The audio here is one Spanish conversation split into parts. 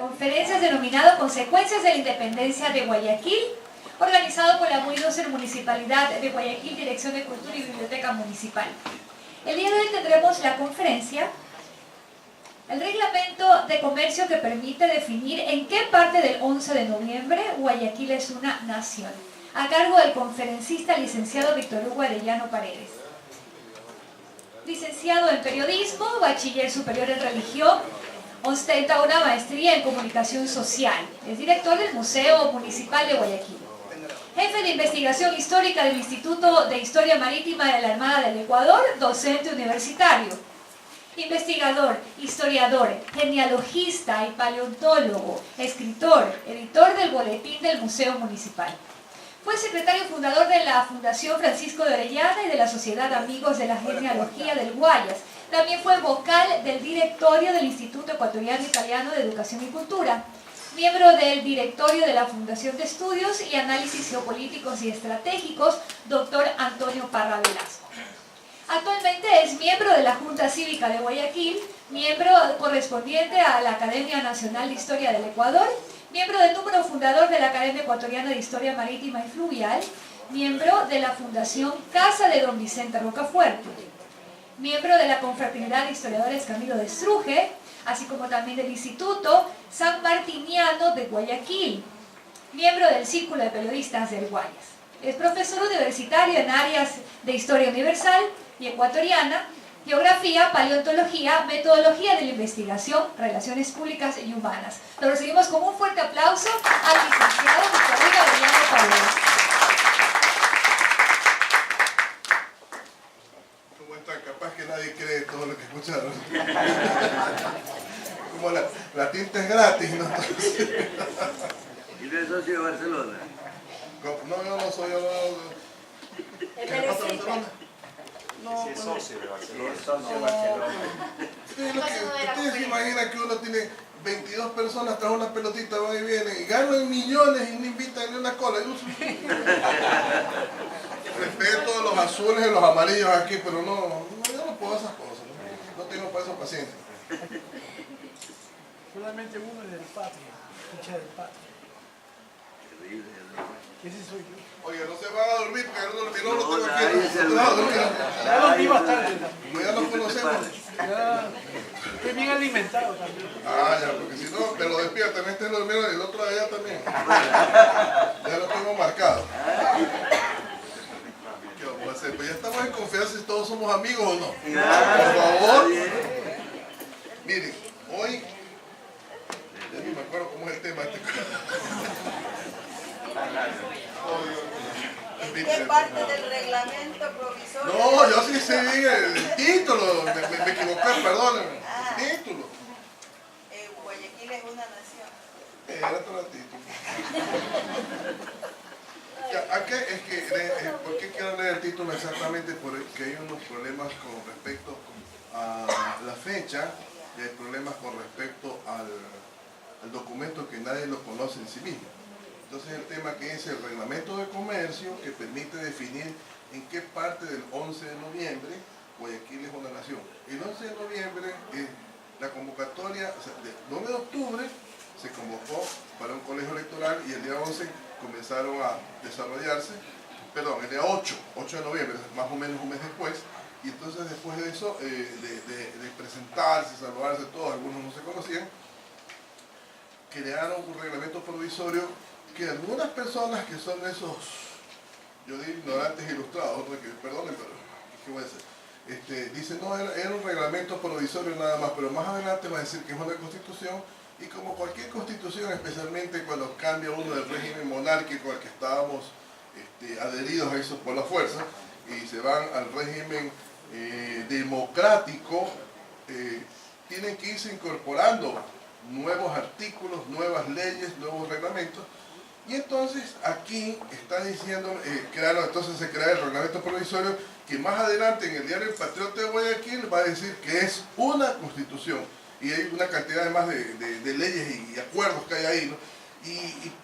conferencias denominado Consecuencias de la Independencia de Guayaquil, organizado por la Municipalidad de Guayaquil, Dirección de Cultura y Biblioteca Municipal. El día de hoy tendremos la conferencia el reglamento de comercio que permite definir en qué parte del 11 de noviembre Guayaquil es una nación, a cargo del conferencista licenciado Víctor Hugo Arellano Paredes. Licenciado en Periodismo, Bachiller Superior en Religión, ostenta una maestría en Comunicación Social. Es director del Museo Municipal de Guayaquil. Jefe de Investigación Histórica del Instituto de Historia Marítima de la Armada del Ecuador, docente universitario. Investigador, historiador, genealogista y paleontólogo, escritor, editor del Boletín del Museo Municipal. Fue secretario fundador de la Fundación Francisco de Orellana y de la Sociedad Amigos de la Genealogía del Guayas. También fue vocal del directorio del Instituto Ecuatoriano Italiano de Educación y Cultura. Miembro del directorio de la Fundación de Estudios y Análisis Geopolíticos y Estratégicos, doctor Antonio Parra Velasco. Actualmente es miembro de la Junta Cívica de Guayaquil, miembro correspondiente a la Academia Nacional de Historia del Ecuador, miembro del número fundador de la Academia Ecuatoriana de Historia Marítima y Fluvial, miembro de la Fundación Casa de Don Vicente Rocafuerte, miembro de la Confraternidad de Historiadores Camilo de Struje, así como también del Instituto San Martiniano de Guayaquil, miembro del Círculo de Periodistas del Guayas. Es profesor universitario en áreas de Historia Universal y Ecuatoriana, Geografía, Paleontología, Metodología de la Investigación, Relaciones Públicas y Humanas. Lo recibimos con un fuerte aplauso al licenciado Víctor Hugo Arellano Paredes. ¿Cómo están? Capaz que nadie cree todo lo que escucharon. Como la tinta es gratis, ¿no? ¿Y no es socio de Barcelona? No, yo no soy. ¿Qué pasa en Barcelona? No, sí, es socio de Barcelona. Es socio de Barcelona. Ustedes se imaginan que uno tiene 22 personas tras una pelotita, va y viene, y ganan millones y no invitan ni una cola. Respeto a los azules y los amarillos aquí, pero yo no puedo esas cosas. No tengo para eso paciencia. Solamente uno es del patria, hincha del patria. Terrible, ¿no? Ese soy yo. Oye, no se van a dormir porque no lo tengo nadie aquí. se No, duerme. Ya dormí bastante. como ya nos conocemos. Ya estoy bien alimentado también. Ah, ya, porque si no, pero despiertan, este es el dormido y el otro de allá también. Ya lo tengo marcado. ¿Qué vamos a hacer? Pues ya estamos en confianza si todos somos amigos o no. Por favor. Miren, hoy, ya ni me acuerdo cómo es el tema. ¿Qué parte del reglamento provisorio? No, yo sí sé bien el título, me equivoqué, perdónenme. El título. Guayaquil es una nación. Era todo el título. ¿Por qué quiero leer el título exactamente? Porque hay unos problemas con respecto a la fecha y hay problemas con respecto al documento que nadie lo conoce en sí mismo. Entonces el tema que es el reglamento de comercio que permite definir en qué parte del 11 de noviembre Guayaquil es una nación. El 11 de noviembre la convocatoria, o sea, el 9 de octubre se convocó para un colegio electoral y el día 11 comenzaron a desarrollarse, perdón, el día 8 de noviembre, más o menos un mes después, y entonces después de eso, de presentarse, saludarse todos, algunos no se conocían, crearon un reglamento provisorio que algunas personas que son esos, yo digo ignorantes ilustrados, otros que, perdonen, pero ¿qué voy a hacer? Dicen, no, era un reglamento provisorio nada más, pero más adelante va a decir que es una constitución, y como cualquier constitución, especialmente cuando cambia uno del régimen monárquico al que estábamos adheridos a eso por la fuerza, y se van al régimen democrático, tienen que irse incorporando nuevos artículos, nuevas leyes, nuevos reglamentos. Y entonces aquí está diciendo, entonces se crea el reglamento provisorio que más adelante en el diario El Patriota de Guayaquil va a decir que es una constitución y hay una cantidad además de leyes y acuerdos que hay ahí, ¿no?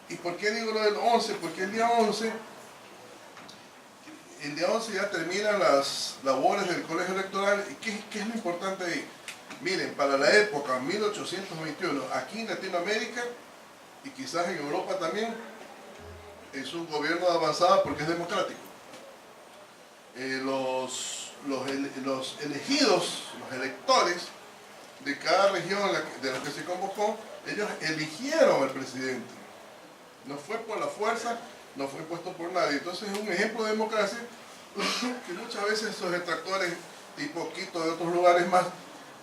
¿Y por qué digo lo del 11? Porque el día 11 ya terminan las labores del colegio electoral. ¿Y qué es lo importante ahí? Miren, para la época 1821, aquí en Latinoamérica y quizás en Europa también, es un gobierno de avanzada porque es democrático. Los elegidos, los electores de cada región de la que se convocó, ellos eligieron al presidente. No fue por la fuerza, no fue impuesto por nadie. Entonces es un ejemplo de democracia que muchas veces esos detractores tipo Quito de otros lugares más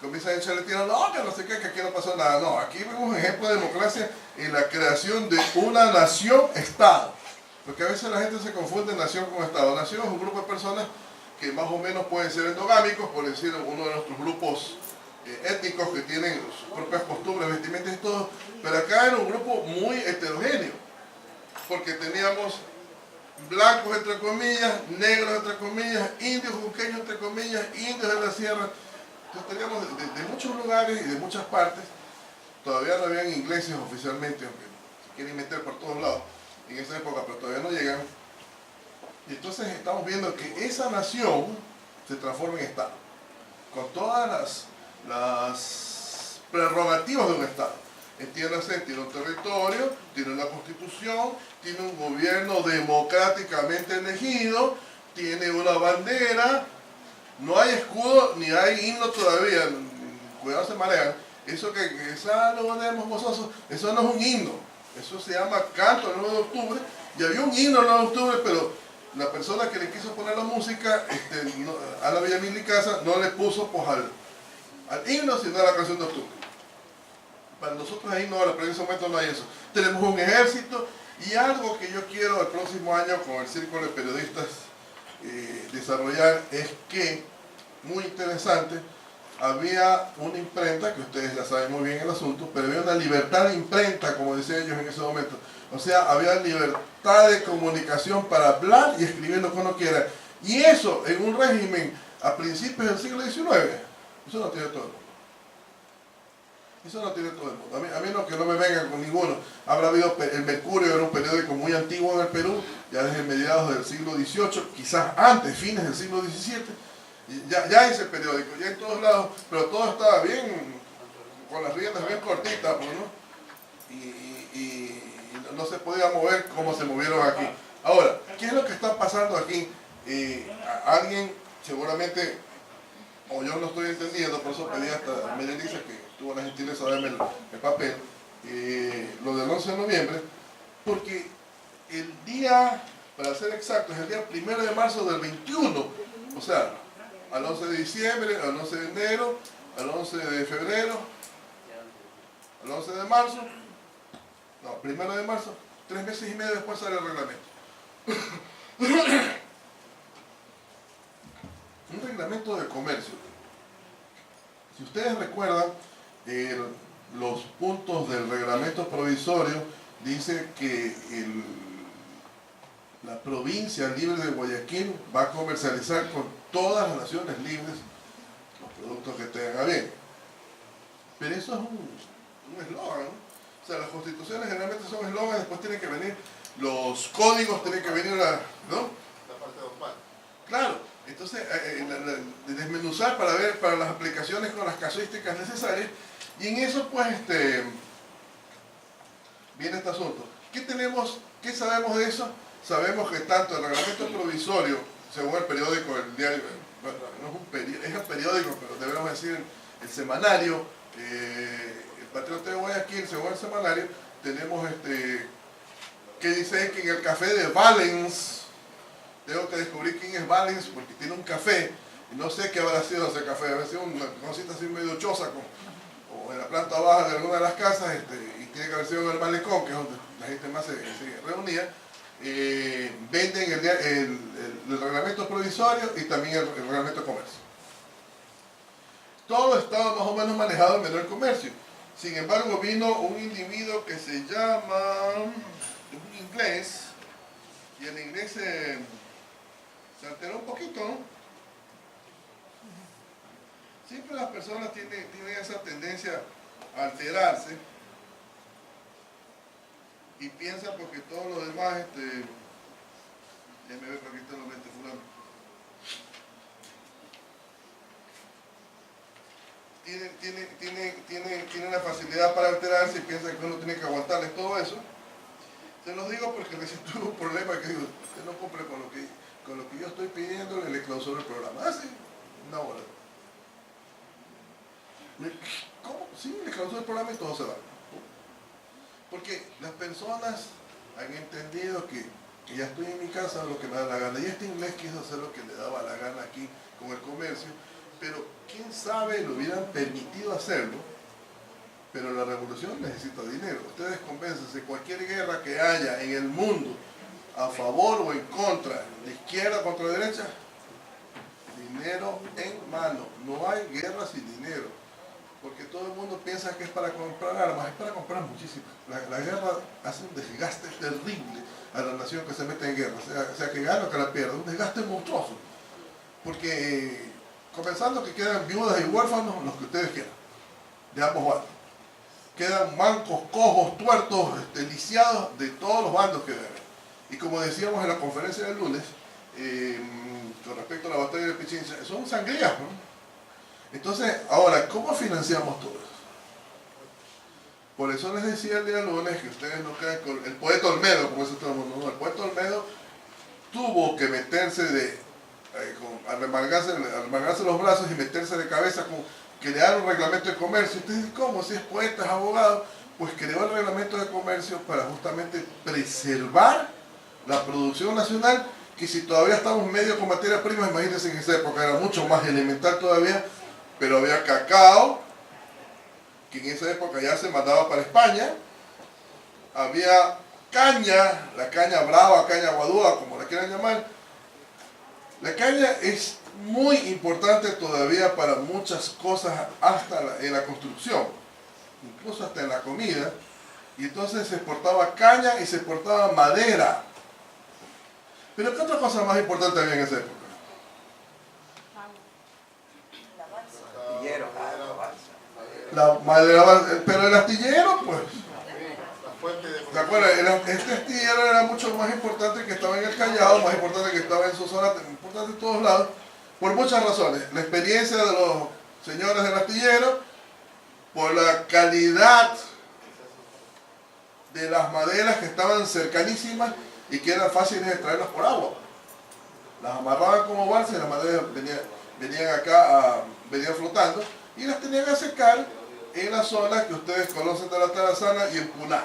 comienzan a echarle tiro, no, que no sé qué, que aquí no pasó nada. No, aquí vemos un ejemplo de democracia en la creación de una nación-estado. Porque a veces la gente se confunde nación con estado. Nación es un grupo de personas que más o menos pueden ser endogámicos, por decir uno de nuestros grupos étnicos que tienen sus propias costumbres, vestimentas y todo. Pero acá era un grupo muy heterogéneo, porque teníamos blancos entre comillas, negros entre comillas, indios juqueños entre comillas, indios de la sierra. Entonces teníamos de muchos lugares y de muchas partes. Todavía no habían ingleses oficialmente, aunque se quieren meter por todos lados en esa época, pero todavía no llegan. Y entonces estamos viendo que esa nación se transforma en Estado, con todas las prerrogativas de un Estado. Entiéndase, tiene un territorio, tiene una constitución, tiene un gobierno democráticamente elegido, tiene una bandera, no hay escudo ni hay himno todavía, cuidado se marean. Eso que saludemos gozosos, eso no es un himno, eso se llama canto el 9 de octubre, y había un himno el 9 de octubre, pero la persona que le quiso poner la música, a la Villamil y Casa, no le puso pues al himno, sino a la canción de octubre. Para nosotros ahí no, pero en ese momento no hay eso. Tenemos un ejército y algo que yo quiero el próximo año con el Círculo de Periodistas desarrollar es que, muy interesante, había una imprenta, que ustedes ya saben muy bien el asunto, pero había una libertad de imprenta, como decían ellos en ese momento. O sea, había libertad de comunicación para hablar y escribir lo que uno quiera. Y eso en un régimen a principios del siglo XIX, eso no tiene todo el mundo. Eso no tiene todo el mundo. A mí no, que no me vengan con ninguno. Habrá habido, el Mercurio era un periódico muy antiguo en el Perú, ya desde mediados del siglo XVIII, quizás antes, fines del siglo XVII. Ya ese periódico, ya en todos lados, pero todo estaba bien, con las riendas bien cortitas, pues, ¿no? Y no se podía mover como se movieron aquí. Ahora, ¿qué es lo que está pasando aquí? Alguien seguramente, o yo no estoy entendiendo, por eso pedí hasta a Melissa que tuvo la gentileza de darme el papel, lo del 11 de noviembre, porque el día, para ser exacto, es el día 1 de marzo del 21, o sea, al 11 de diciembre, al 11 de enero, al 11 de febrero, al 11 de marzo, no, 1 de marzo, 3 meses y medio después sale el reglamento. Un reglamento de comercio. Si ustedes recuerdan, los puntos del reglamento provisorio dice que la provincia libre de Guayaquil va a comercializar con todas las naciones libres los productos que tengan a bien. Pero eso es un eslogan, ¿no? O sea, las constituciones generalmente son eslogans, después tienen que venir los códigos, tienen que venir ¿no? La parte normal. Claro, entonces desmenuzar para ver para las aplicaciones con las casuísticas necesarias, y en eso pues viene este asunto. ¿Qué sabemos de eso? Sabemos que tanto el reglamento provisorio, según el periódico, el diario, bueno, no es un periódico, es el periódico, pero debemos decir el semanario, el Patriota de Guayaquil, según el semanario, tenemos que dice que en el café de Valens, tengo que descubrir quién es Valens porque tiene un café, y no sé qué habrá sido ese café, habrá sido una cosita así medio choza, o en la planta baja de alguna de las casas, y tiene que haber sido en el malecón, que es donde la gente más se reunía. Venden el reglamento provisorio y también el reglamento de comercio. Todo estaba más o menos manejado en menor comercio. Sin embargo, vino un individuo que se llama, un inglés, y el inglés se alteró un poquito, ¿no? Siempre las personas tienen esa tendencia a alterarse y piensan porque todo lo demás, déjame ver para que te lo mete fulano. tienen la facilidad para alterarse y piensan que uno tiene que aguantarles todo eso. Se los digo porque recién tuve un problema que digo, usted no cumple con lo que yo estoy pidiendo, le clausuro el programa. Ah, sí, una hora. ¿Cómo? Sí, le clausuro el programa y todo se va. Porque las personas han entendido que ya estoy en mi casa, lo que me da la gana. Y este inglés quiso hacer lo que le daba la gana aquí con el comercio, pero quién sabe, lo hubieran permitido hacerlo, pero la revolución necesita dinero. Ustedes convéncense, cualquier guerra que haya en el mundo, a favor o en contra, de izquierda contra derecha, dinero en mano. No hay guerra sin dinero, porque todo el mundo piensa que es para comprar armas, es para comprar muchísimas. La guerra hace un desgaste terrible a la nación que se mete en guerra, sea que gane o que la pierda, un desgaste monstruoso, porque comenzando que quedan viudas y huérfanos, los que ustedes quieran, de ambos bandos. Quedan mancos, cojos, tuertos, lisiados de todos los bandos que ven. Y como decíamos en la conferencia del lunes, con respecto a la batalla de Pichincha, son sangrías, ¿no? Entonces, ahora, ¿cómo financiamos todo eso? Por eso les decía el día lunes que ustedes no crean con el poeta Olmedo, como dice todo el mundo, no, el poeta Olmedo tuvo que meterse arremangarse los brazos y meterse de cabeza con crear un reglamento de comercio. Ustedes dicen, ¿cómo? Si es poeta, es abogado, pues creó el reglamento de comercio para justamente preservar la producción nacional, que si todavía estamos medio con materia prima, imagínense en esa época era mucho más elemental todavía, pero había cacao, que en esa época ya se mandaba para España, había caña, la caña brava, caña guadúa, como la quieran llamar. La caña es muy importante todavía para muchas cosas, hasta en la construcción, incluso hasta en la comida, y entonces se exportaba caña y se exportaba madera. Pero ¿qué otra cosa más importante había en esa época? Astillero. La madera, pero el astillero, pues, La fuente de... ¿te acuerdas? Este astillero era mucho más importante, que estaba en el Callao, más importante que estaba en su zona, importante en todos lados, por muchas razones. La experiencia de los señores del astillero, por la calidad de las maderas que estaban cercanísimas y que eran fáciles de traerlas por agua. Las amarraban como balsa y las maderas venían acá, venían flotando, y las tenían a secar en la zona que ustedes conocen de la Tarazana y en Puná.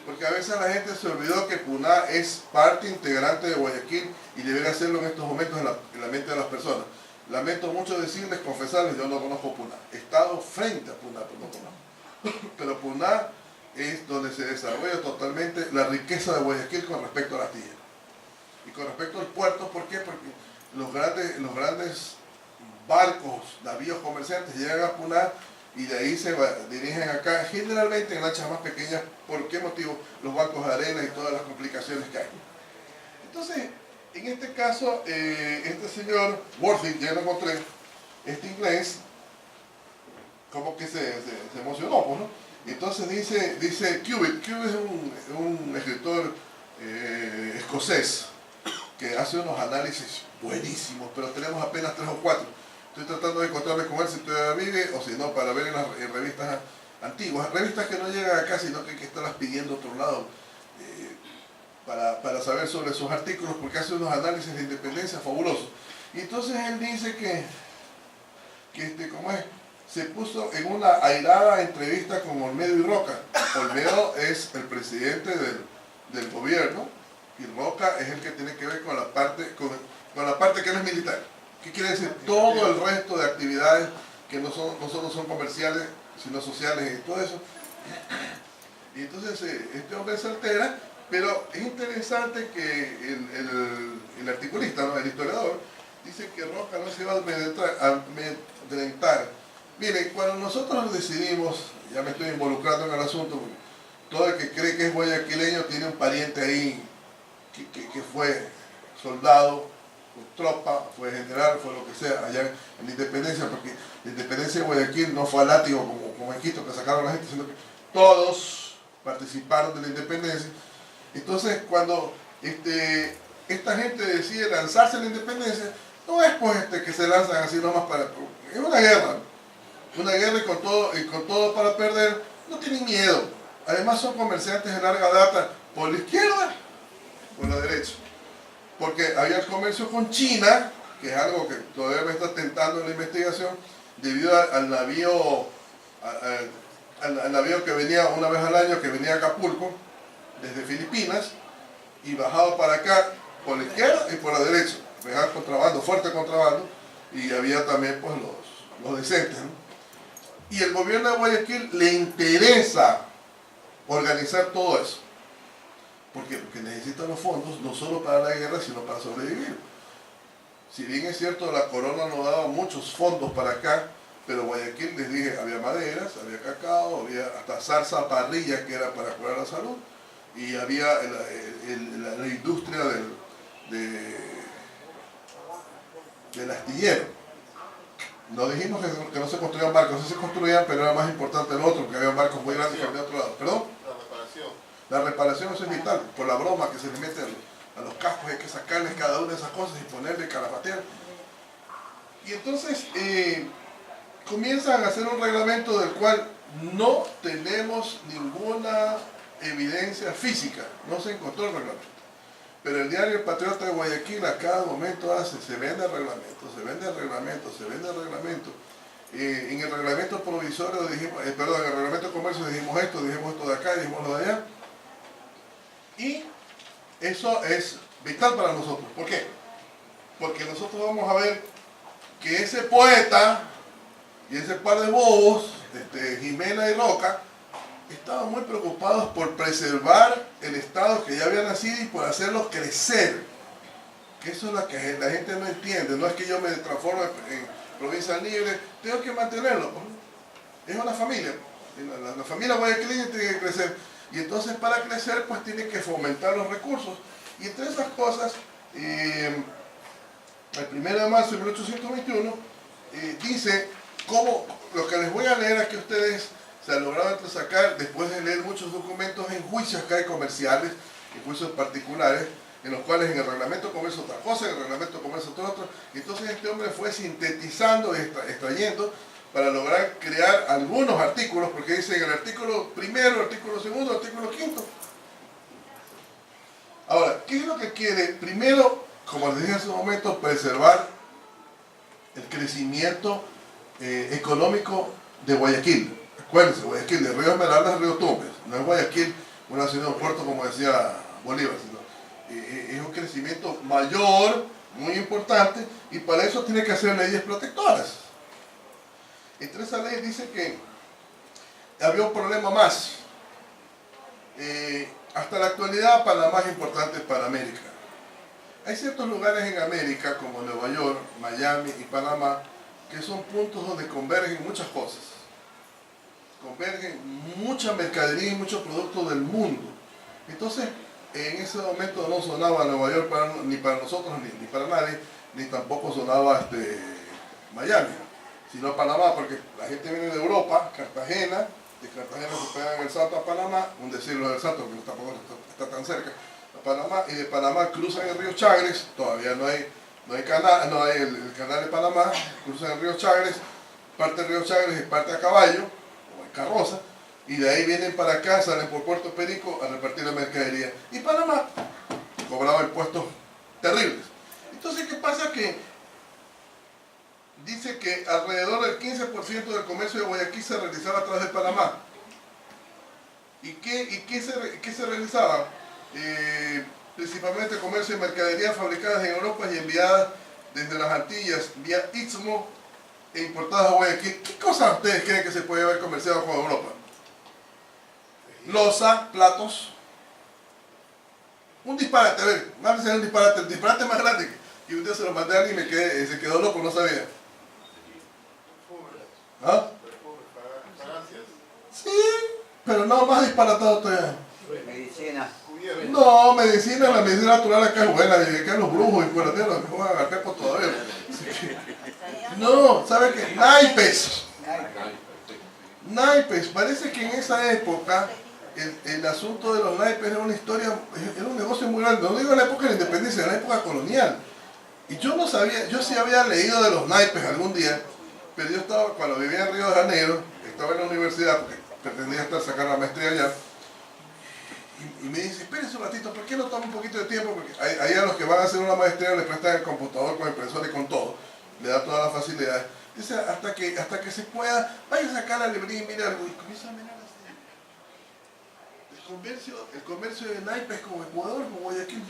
Porque a veces la gente se olvidó que Puná es parte integrante de Guayaquil y debería hacerlo en estos momentos en la mente de las personas. Lamento mucho decirles, confesarles, yo no conozco Puná. He estado frente a Puná, pero no conozco. Pero Puná es donde se desarrolla totalmente la riqueza de Guayaquil con respecto al astillero. Y con respecto al puerto, ¿por qué? Porque los grandes barcos, navíos comerciantes llegan a Puná y de ahí se dirigen acá, generalmente en lanchas más pequeñas. ¿Por qué motivo? Los bancos de arena y todas las complicaciones que hay. Entonces, en este caso, este señor Worthy, ya lo encontré, este inglés, como que se emocionó, pues, ¿no? Entonces dice Cubitt es un escritor escocés que hace unos análisis buenísimos, pero tenemos apenas 3 o 4. Estoy tratando de encontrarme con él si todavía vive, o si no, para ver en las revistas antiguas. Revistas que no llegan acá, sino que hay que estarlas pidiendo a otro lado para saber sobre sus artículos, porque hace unos análisis de independencia fabulosos. Y entonces él dice que se puso en una airada entrevista con Olmedo y Roca. Olmedo es el presidente del gobierno y Roca es el que tiene que ver con la parte que no es militar. ¿Qué quiere decir? Todo el resto de actividades que no solo son comerciales, sino sociales y todo eso. Y entonces este hombre se altera, pero es interesante que el articulista, ¿no? El historiador, dice que Roca no se iba a amedrentar. Miren, cuando nosotros decidimos, ya me estoy involucrando en el asunto, porque todo el que cree que es guayaquileño tiene un pariente ahí que fue soldado, tropa, fue general, fue lo que sea, allá en la independencia, porque la independencia de Guayaquil no fue a látigo como en Quito, que sacaron a la gente, sino que todos participaron de la independencia. Entonces, cuando esta gente decide lanzarse a la independencia, no es pues que se lanzan así nomás es una guerra. una guerra y con todo para perder, no tienen miedo. Además son comerciantes de larga data, por la izquierda o por la derecha. Porque había el comercio con China, que es algo que todavía me está tentando en la investigación, debido al navío, al navío que venía una vez al año, que venía a Acapulco, desde Filipinas, y bajaba para acá por la izquierda y por la derecha. Dejaba contrabando, fuerte contrabando, y había también pues los decentes, ¿no? Y el gobierno de Guayaquil le interesa organizar todo eso. ¿Por qué? Porque necesita los fondos no solo para la guerra, sino para sobrevivir. Si bien es cierto, la corona no daba muchos fondos para acá, pero Guayaquil, les dije, había maderas, había cacao, había hasta zarza parrilla, que era para curar la salud, y había la industria del astillero. No dijimos que no se construían barcos, sí se construían, pero era más importante el otro, que había barcos muy grandes que había de otro lado. ¿Perdón? La reparación. La reparación eso es vital, por la broma que se le mete a los cascos, hay que sacarles cada una de esas cosas y ponerle calabatear. Y entonces comienzan a hacer un reglamento del cual no tenemos ninguna evidencia física, no se encontró el reglamento. Pero el diario El Patriota de Guayaquil a cada momento se vende el reglamento, se vende el reglamento, se vende el reglamento. En el reglamento provisorio dijimos, perdón, en el reglamento de comercio dijimos esto de acá, dijimos lo de allá. Y eso es vital para nosotros. ¿Por qué? Porque nosotros vamos a ver que ese poeta y ese par de bobos, Jimena y Roca, estaban muy preocupados por preservar el Estado que ya había nacido y por hacerlo crecer. Que eso es lo que la gente no entiende. No es que yo me transforme en provincia libre, tengo que mantenerlo. Es una familia. La familia guayaquileña tiene que crecer. Y entonces para crecer pues tiene que fomentar los recursos. Y entre esas cosas, el 1 de marzo de 1821 dice cómo, lo que les voy a leer aquí a ustedes, se ha logrado sacar después de leer muchos documentos en juicios que hay comerciales, en juicios particulares, en los cuales en el reglamento de comercio otra cosa, en el reglamento de comercio otra. Entonces este hombre fue sintetizando, extrayendo, para lograr crear algunos artículos, porque dice en el artículo primero, artículo segundo, artículo quinto. Ahora, ¿qué es lo que quiere? Primero, como les dije hace un momento, preservar el crecimiento económico de Guayaquil. Acuérdense, Guayaquil, de Río Esmeraldas a Río Tumbes. No es Guayaquil una ciudad o puerto como decía Bolívar, sino es un crecimiento mayor, muy importante, y para eso tiene que hacer leyes protectoras. Entre esas leyes dice que había un problema más. Hasta la actualidad Panamá es importante para América. Hay ciertos lugares en América, como Nueva York, Miami y Panamá, que son puntos donde convergen muchas cosas. Convergen mucha mercadería y muchos productos del mundo. Entonces, en ese momento no sonaba Nueva York ni para nosotros, ni para nadie, ni tampoco sonaba Miami, sino Panamá, porque la gente viene de Europa, Cartagena, de Cartagena se pegan el salto a Panamá, un decirlo del salto, porque tampoco está tan cerca, a Panamá, y de Panamá cruzan el río Chagres, todavía no hay canal, no hay el canal de Panamá, cruzan el río Chagres, parte del río Chagres y parte a caballo, o en carroza, y de ahí vienen para acá, salen por Puerto Perico a repartir la mercadería. Y Panamá cobraba impuestos terribles. Entonces, ¿qué pasa? Que dice que alrededor del 15% del comercio de Guayaquil se realizaba a través de Panamá. ¿Y qué se realizaba? Principalmente comercio de mercadería fabricadas en Europa y enviadas desde las Antillas vía Istmo e importadas a Guayaquil. ¿Qué cosas ustedes creen que se puede haber comerciado con Europa? Loza, platos. Un disparate, a ver, más un disparate, el disparate más grande que un día se lo mandé a alguien y se quedó loco, no sabía. ¿Ah? Sí, pero no, más disparatado todavía. Medicina. No, medicina, la medicina natural acá es buena, y acá los brujos y curanderos que juegan al pepo todavía. No, ¿sabe qué? Naipes. Naipes, parece que en esa época el asunto de los naipes era una historia, era un negocio muy grande. No digo en la época de la independencia, en la época colonial. Y yo no sabía, yo sí había leído de los naipes algún día, Pero yo estaba, cuando vivía en Río de Janeiro, estaba en la universidad, porque pretendía sacar la maestría allá, y me dice, espérense un ratito, ¿por qué no toma un poquito de tiempo? Porque ahí a los que van a hacer una maestría les prestan el computador con impresora y con todo, le da todas las facilidades. Dice, hasta que se pueda, vaya a sacar la librería y mira, y comienza a mirar así. El comercio de naipes como Ecuador, como Guayaquil,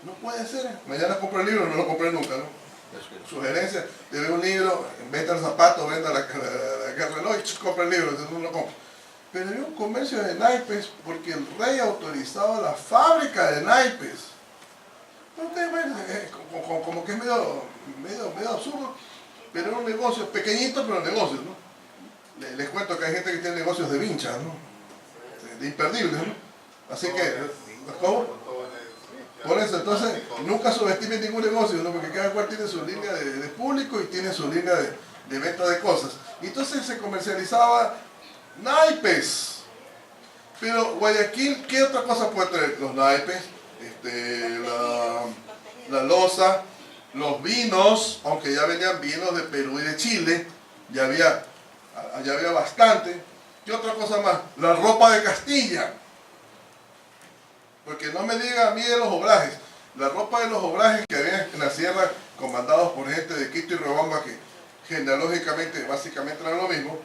no puede ser. Mañana compro el libro, no lo compré nunca, ¿no? Sugerencia, le veo un libro, venda el zapato, venda la reloj y compra el libro, entonces no lo compro. Pero había un comercio de naipes porque el rey autorizaba la fábrica de naipes. Ustedes ven, como que es medio absurdo, pero era un negocio pequeñito, pero negocio, ¿no? Les cuento que hay gente que tiene negocios de vinchas, ¿no? De imperdibles, ¿no? Así que, ¿cómo? Por eso, entonces, nunca subestimen ningún negocio, ¿no? Porque cada cual tiene su línea de público y tiene su línea de venta de cosas. Y entonces se comercializaba naipes. Pero Guayaquil, ¿qué otra cosa puede traer? Los naipes, la loza, los vinos, aunque ya venían vinos de Perú y de Chile, ya había bastante. ¿Qué otra cosa más? La ropa de Castilla. Porque no me digan a mí de los obrajes. La ropa de los obrajes que había en la sierra, comandados por gente de Quito y Riobamba, que genealógicamente, básicamente era lo mismo,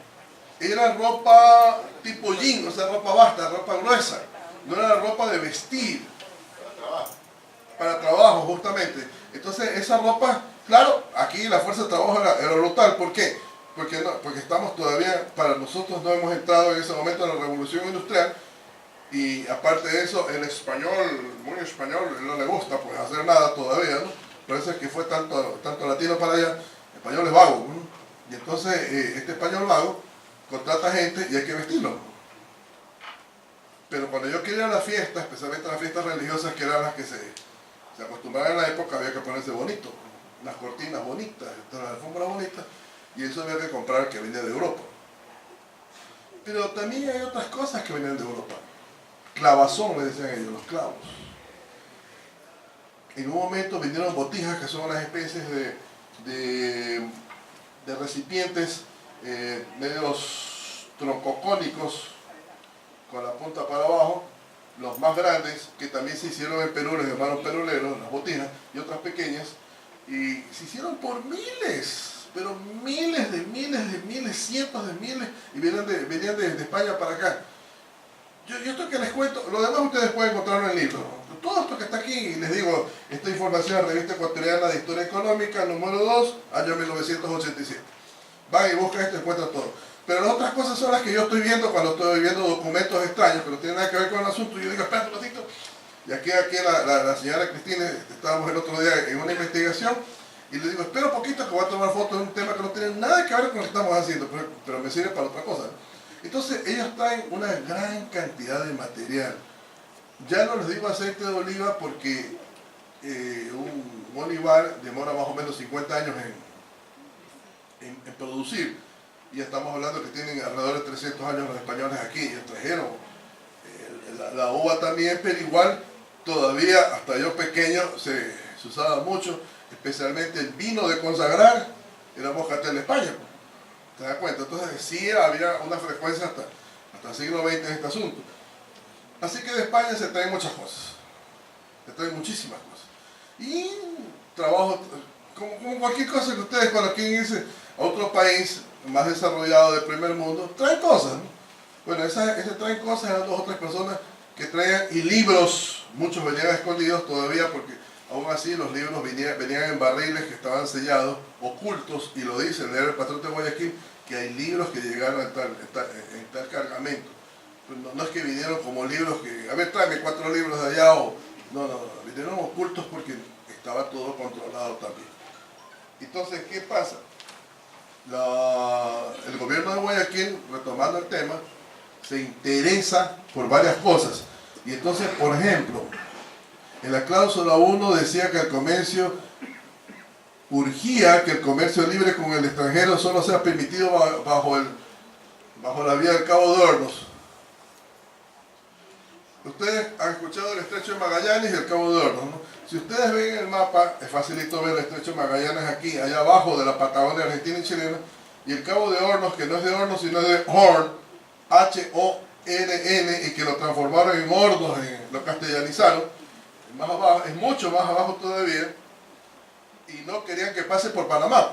era ropa tipo jean, o sea, ropa vasta, ropa gruesa. No era ropa de vestir. Para trabajo, justamente. Entonces, esa ropa, claro, aquí la fuerza de trabajo era brutal. ¿Por qué? Porque estamos todavía, para nosotros no hemos entrado en ese momento en la revolución industrial. Y aparte de eso, el español, muy español, no le gusta pues hacer nada todavía, ¿no? Por eso es que fue tanto latino para allá, español es vago, ¿no? Y entonces este español vago contrata gente y hay que vestirlo. Pero cuando yo quería ir a la fiesta, especialmente las fiestas religiosas, que eran las que se acostumbraban en la época, había que ponerse bonito, unas cortinas bonitas, las alfombras bonitas, y eso había que comprar que venía de Europa. Pero también hay otras cosas que venían de Europa. Clavazón, le decían ellos, los clavos. En un momento vinieron botijas, que son unas especies de recipientes medios troncocónicos, con la punta para abajo, los más grandes, que también se hicieron en Perú, los llamaron peruleros, las botijas, y otras pequeñas, y se hicieron por miles, pero miles, cientos de miles, y venían de España para acá. Yo esto que les cuento, lo demás ustedes pueden encontrarlo en el libro. Todo esto que está aquí, les digo, esta información en Revista Ecuatoriana de Historia Económica, número 2, año 1987. Van y buscan esto y encuentran todo. Pero las otras cosas son las que yo estoy viendo cuando estoy viendo documentos extraños, que no tienen nada que ver con el asunto. Yo digo, espérate un ratito. Y aquí la señora Cristina, estábamos el otro día en una investigación, y le digo, espera un poquito que voy a tomar fotos de un tema que no tiene nada que ver con lo que estamos haciendo, pero me sirve para otra cosa, ¿no? Entonces ellos traen una gran cantidad de material. Ya no les digo aceite de oliva porque un olivar demora más o menos 50 años en producir. Y ya estamos hablando que tienen alrededor de 300 años los españoles aquí, y trajeron la uva también, pero igual todavía, hasta yo pequeño, se usaba mucho, especialmente el vino de consagrar, era Moscatel de España. ¿Te das cuenta? Entonces sí había una frecuencia hasta el siglo XX en este asunto. Así que de España se traen muchas cosas. Se traen muchísimas cosas. Y trabajo, como cualquier cosa que ustedes cuando quieren irse a otro país más desarrollado del primer mundo, traen cosas, ¿no? Bueno, esas traen cosas, eran 2 o 3 personas que traían, y libros, muchos venían escondidos todavía porque aún así los libros venían en barriles que estaban sellados, ocultos, y lo dice el patrón de Guayaquil, que hay libros que llegaron en tal cargamento. No es que vinieron como libros que, a ver, tráeme 4 libros de allá, o no, vinieron ocultos porque estaba todo controlado también. Entonces, ¿qué pasa? El gobierno de Guayaquil, retomando el tema, se interesa por varias cosas. Y entonces, por ejemplo, en la cláusula 1 decía que el comercio urgía que el comercio libre con el extranjero solo sea permitido bajo la vía del Cabo de Hornos. ustedes han escuchado el estrecho de Magallanes y el Cabo de Hornos, ¿no? Si ustedes ven el mapa, es facilito ver el estrecho de Magallanes aquí, allá abajo de la Patagonia argentina y chilena, y el Cabo de Hornos, que no es de Hornos, sino de Horn, H-O-N-N, y que lo transformaron en Hornos, lo castellanizaron, más abajo, es mucho más abajo todavía, y no querían que pase por Panamá.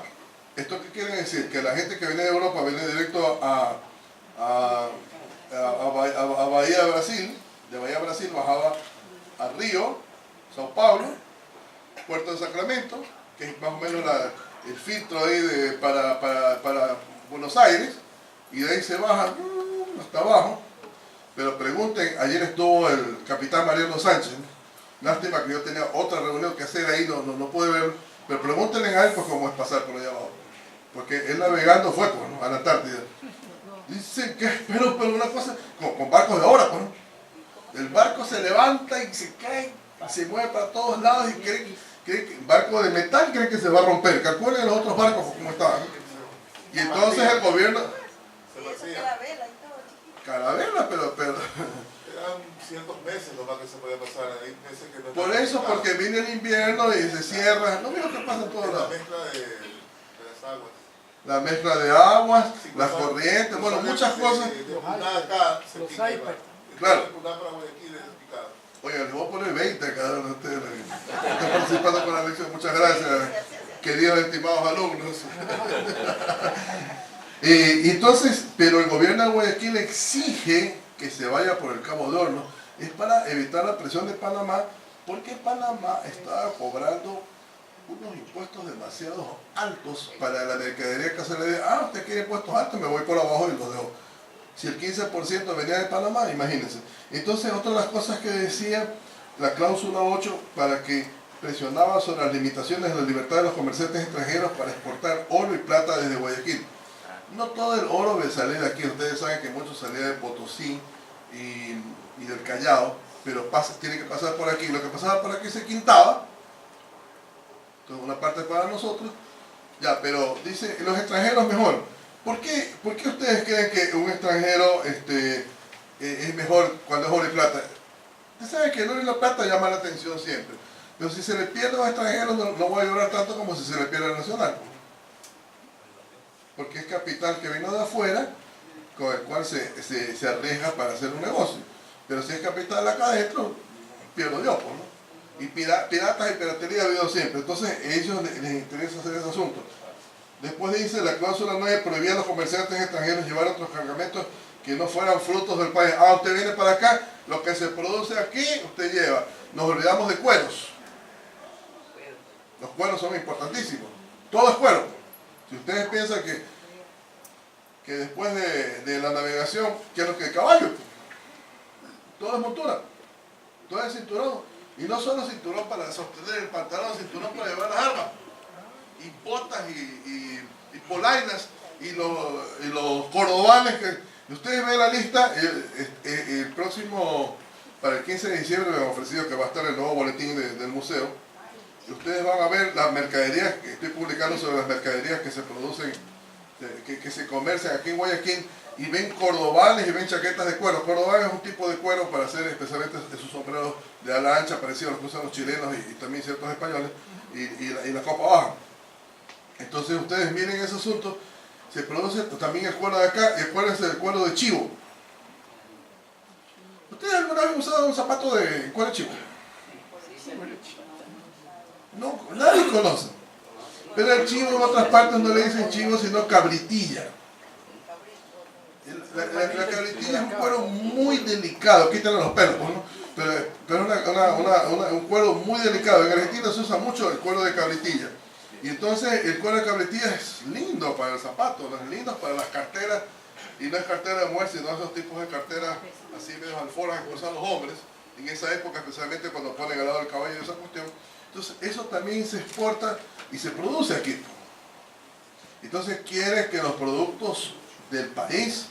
¿Esto qué quiere decir? Que la gente que viene de Europa viene directo a Bahía de Brasil, de Bahía de Brasil bajaba a Río, Sao Paulo, Puerto de Sacramento, que es más o menos el filtro ahí para Buenos Aires, y de ahí se baja hasta abajo. Pero pregunten, ayer estuvo el capitán Mariano Sánchez, lástima que yo tenía otra reunión que hacer ahí, no pude ver, pero pregúntenle a él pues cómo es pasar por allá abajo, porque él navegando fue pues, ¿no? a la Antártida. Dicen que, pero una cosa, con barcos de ahora, pues, ¿no? El barco se levanta y se cae, y se mueve para todos lados y creen que barco de metal creen que se va a romper. Calculen los otros barcos como estaban, ¿no? Y entonces el gobierno... Carabela, pero... Eran ciertos meses nomás que se podía pasar. Hay meses que no. Por eso, porque viene el invierno y se cierra. No veo que pasa en todos La lados. mezcla de las aguas. La mezcla de aguas, Sí, las pues, corrientes, bueno, pues, muchas cosas. Acá se Los pica, iPads. ¿verdad? Claro. Para Guayaquil es picado. Oiga, les voy a poner 20 a cada uno de ustedes. Están participando con la lección. Muchas gracias, queridos estimados alumnos. Y entonces, pero el gobierno de Guayaquil exige que se vaya por el Cabo de Hornos. Es para evitar la presión de Panamá, porque Panamá estaba cobrando unos impuestos demasiado altos para la mercadería que se le dé. Ah, usted quiere impuestos altos, me voy por abajo y los dejo. Si el 15% venía de Panamá, imagínense. Entonces, otra de las cosas que decía la cláusula 8, para que presionaba sobre las limitaciones de la libertad de los comerciantes extranjeros para exportar oro y plata desde Guayaquil. No todo el oro debe salir de aquí. Ustedes saben que mucho salía de Potosí y del Callao, pero tiene que pasar por aquí. Lo que pasaba por aquí se quintaba. Entonces, una parte para nosotros. Ya, pero dice, los extranjeros mejor. ¿Por qué ustedes creen que un extranjero es mejor cuando es oro y plata? Ustedes saben que el oro y la plata llama la atención siempre. Pero si se le pierde a los extranjeros, no voy a llorar tanto como si se le pierde al nacional. Porque es capital que vino de afuera, con el cual se arriesga para hacer un negocio. Pero si es capital acá adentro, pierdo yo, pues, ¿no? Y piratas y piratería ha habido siempre. Entonces, a ellos les interesa hacer ese asunto. Después dice, la cláusula 9 prohibía a los comerciantes extranjeros llevar otros cargamentos que no fueran frutos del país. Ah, usted viene para acá, lo que se produce aquí, usted lleva. Nos olvidamos de cueros. Los cueros son importantísimos. Todo es cuero. Si ustedes piensan que después de la navegación, ¿qué es lo que el caballo? Todo es montura. Todo es cinturón. Y no solo cinturón para sostener el pantalón, cinturón para llevar las armas. Y botas y polainas y los cordobanes. Ustedes ven la lista, el próximo, para el 15 de diciembre me han ofrecido que va a estar el nuevo boletín del museo. Y ustedes van a ver las mercaderías, que estoy publicando sobre las mercaderías que se producen, que se comercian aquí en Guayaquil, y ven cordobanes y ven chaquetas de cuero. Cordobán es un tipo de cuero para hacer especialmente esos sombreros de ala ancha, parecidos a los que usan los chilenos y también ciertos españoles, y la copa baja. Entonces ustedes miren ese asunto, se produce también el cuero de acá, el cuero es el cuero de chivo. ¿Ustedes alguna vez han usado un zapato de cuero de chivo? No, nadie conoce. Pero el chivo en otras partes no le dicen chivo, sino cabritilla. La cabritilla es un cuero muy delicado, quítale los pelos, ¿no? Pero es un cuero muy delicado. En Argentina se usa mucho el cuero de cabritilla. Y entonces el cuero de cabritilla es lindo para el zapato, ¿no? Es lindo para las carteras, y no es cartera de mujer, sino esos tipos de carteras así medio alforjas que usan los hombres, en esa época, especialmente cuando ponen al lado del caballo esa cuestión. Entonces eso también se exporta y se produce aquí. Entonces quiere que los productos del país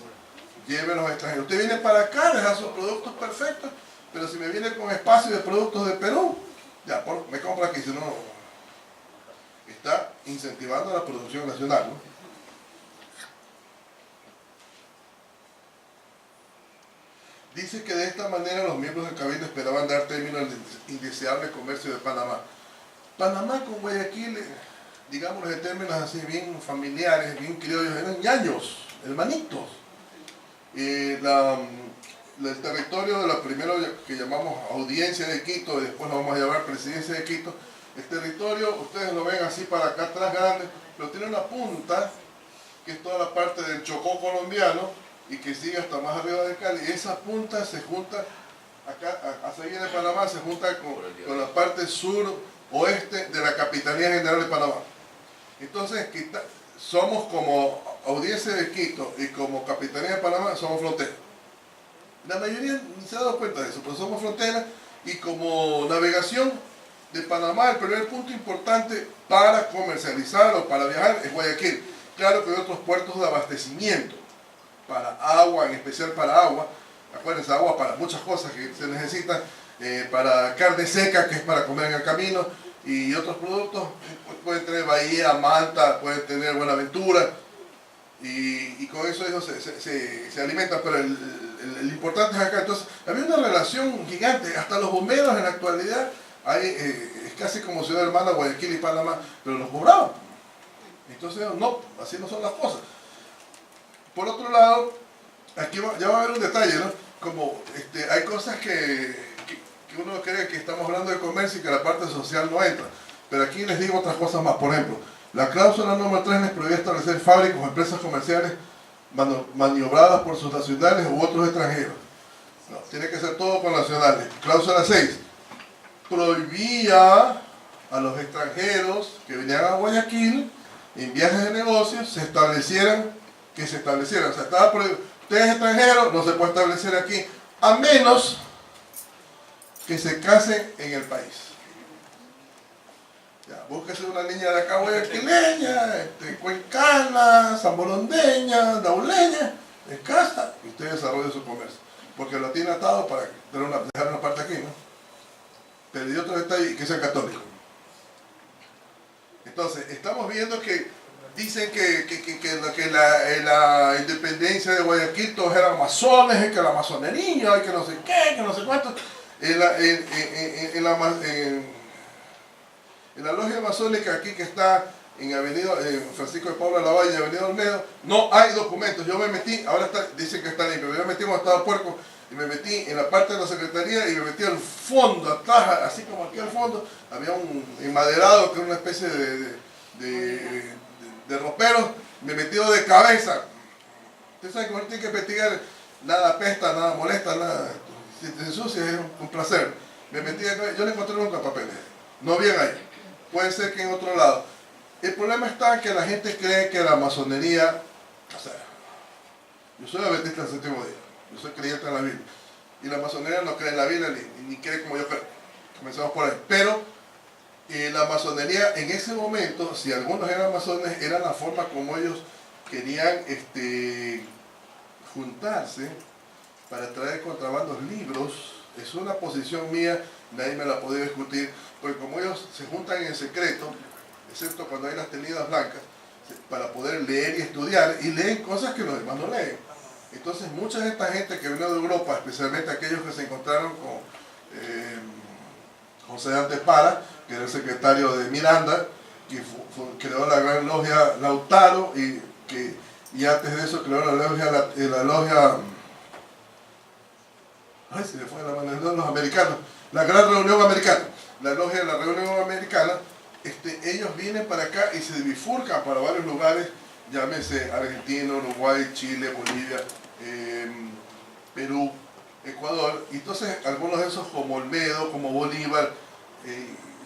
lleven a los extranjeros. Usted viene para acá, deja sus productos perfectos, pero si me viene con espacio de productos de Perú, ya, me compra aquí, si no, está incentivando la producción nacional, ¿no? Dice que de esta manera los miembros del Cabildo esperaban dar término al indeseable comercio de Panamá. Panamá con Guayaquil, digámoslo en términos así bien familiares, bien criollos, eran ñaños, hermanitos. El territorio de la primera que llamamos Audiencia de Quito, y después lo vamos a llamar Presidencia de Quito, el territorio, ustedes lo ven así para acá atrás grande, pero tiene una punta, que es toda la parte del Chocó colombiano, y que sigue hasta más arriba del Cali. Y esa punta se junta, acá, hacia ahí en Panamá, se junta con la parte sur-oeste de la Capitanía General de Panamá. Entonces, somos como Audiencia de Quito y como Capitanía de Panamá, somos frontera. La mayoría ni se ha dado cuenta de eso, pero somos frontera, y como navegación de Panamá, el primer punto importante para comercializar o para viajar es Guayaquil. Claro que hay otros puertos de abastecimiento, para agua, en especial para agua. Acuérdense, agua para muchas cosas que se necesitan, para carne seca, que es para comer en el camino, y otros productos. Pueden tener Bahía, Manta, pueden tener Buenaventura, y con eso ellos se alimentan, pero el importante es acá. Entonces, había una relación gigante, hasta los bomberos en la actualidad, es casi como ciudad hermana Guayaquil y Panamá, pero los cobraban. Entonces, no, así no son las cosas. Por otro lado, aquí ya va a haber un detalle, ¿no? Como hay cosas que uno cree que estamos hablando de comercio y que la parte social no entra. Pero aquí les digo otras cosas más. Por ejemplo, la cláusula número 3 les prohíbe establecer fábricas o empresas comerciales maniobradas por sus nacionales u otros extranjeros. No, tiene que ser todo con nacionales. Cláusula 6 prohibía a los extranjeros que venían a Guayaquil en viajes de negocios se establecieran. O sea, estaba prohibido. Usted es extranjero, no se puede establecer aquí, a menos que se casen en el país. Ya, búsquese una niña de acá guayaquileña, cuencana, zamborondeña, dauleña, en casa, y usted desarrolla su comercio. Porque lo tiene atado para dejar una parte aquí, ¿no? Pero y otro detalle, que sea católico. Entonces, estamos viendo que dicen que la independencia de Guayaquil todos eran masones, que la masonería, y que no sé qué, que no sé cuánto. En la logia masónica aquí que está en Avenida Francisco de Paula Lavalle y Avenida Olmedo, no hay documentos. Yo me metí, ahora dicen que está limpio, pero yo me metí cuando estaba puerco, y me metí en la parte de la secretaría y me metí al fondo, atrás, así como aquí al fondo, había un enmaderado que era una especie de ropero, me metió de cabeza. Usted sabe que uno tiene que investigar, nada apesta, nada molesta, nada, si te ensucias es un placer. Me metí de cabeza, yo no encontré nunca papeles, no bien ahí, puede ser que en otro lado. El problema está en que la gente cree que la masonería, o sea, yo soy adventista del séptimo día, yo soy creyente en la Biblia, y la masonería no cree en la Biblia ni cree como yo creo, comenzamos por ahí, pero la masonería en ese momento, si algunos eran masones, era la forma como ellos querían juntarse para traer contrabandos libros. Es una posición mía, nadie me la podía discutir, porque como ellos se juntan en secreto, excepto cuando hay las tenidas blancas, para poder leer y estudiar, y leen cosas que los demás no leen. Entonces mucha de esta gente que vino de Europa, especialmente aquellos que se encontraron con José Dante Para, que era el secretario de Miranda, que creó la gran logia Lautaro, y antes de eso creó la logia ay, se le fue la mano de los americanos, la Gran Reunión Americana, la logia de la Reunión Americana. Ellos vienen para acá y se bifurcan para varios lugares, llámese Argentina, Uruguay, Chile, Bolivia, Perú, Ecuador, y entonces algunos de esos como Olmedo, como Bolívar,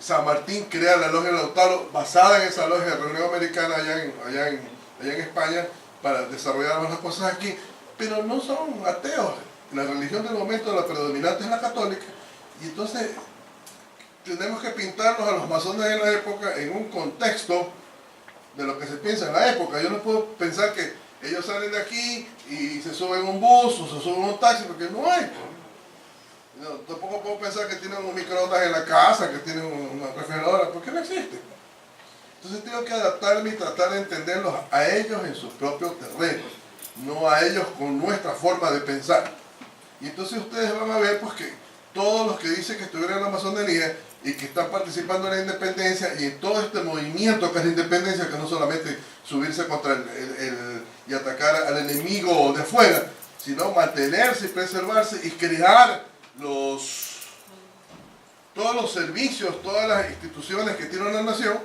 San Martín crea la logia Lautaro basada en esa logia de Reunión Americana allá en España para desarrollar las cosas aquí, pero no son ateos. La religión del momento, la predominante es la católica, y entonces tenemos que pintarlos a los masones de la época en un contexto de lo que se piensa en la época. Yo no puedo pensar que ellos salen de aquí y se suben a un bus o se suben a un taxi, porque no hay. No, tampoco puedo pensar que tienen un microondas en la casa, que tienen una refrigeradora, porque no existe. Entonces tengo que adaptarme y tratar de entenderlos a ellos en sus propios terrenos, no a ellos con nuestra forma de pensar. Y entonces ustedes van a ver pues que todos los que dicen que estuvieron en la masonería y que están participando en la independencia y en todo este movimiento que es la independencia, que no solamente subirse contra y atacar al enemigo de afuera, sino mantenerse y preservarse y crear todos los servicios, todas las instituciones que tiene una nación,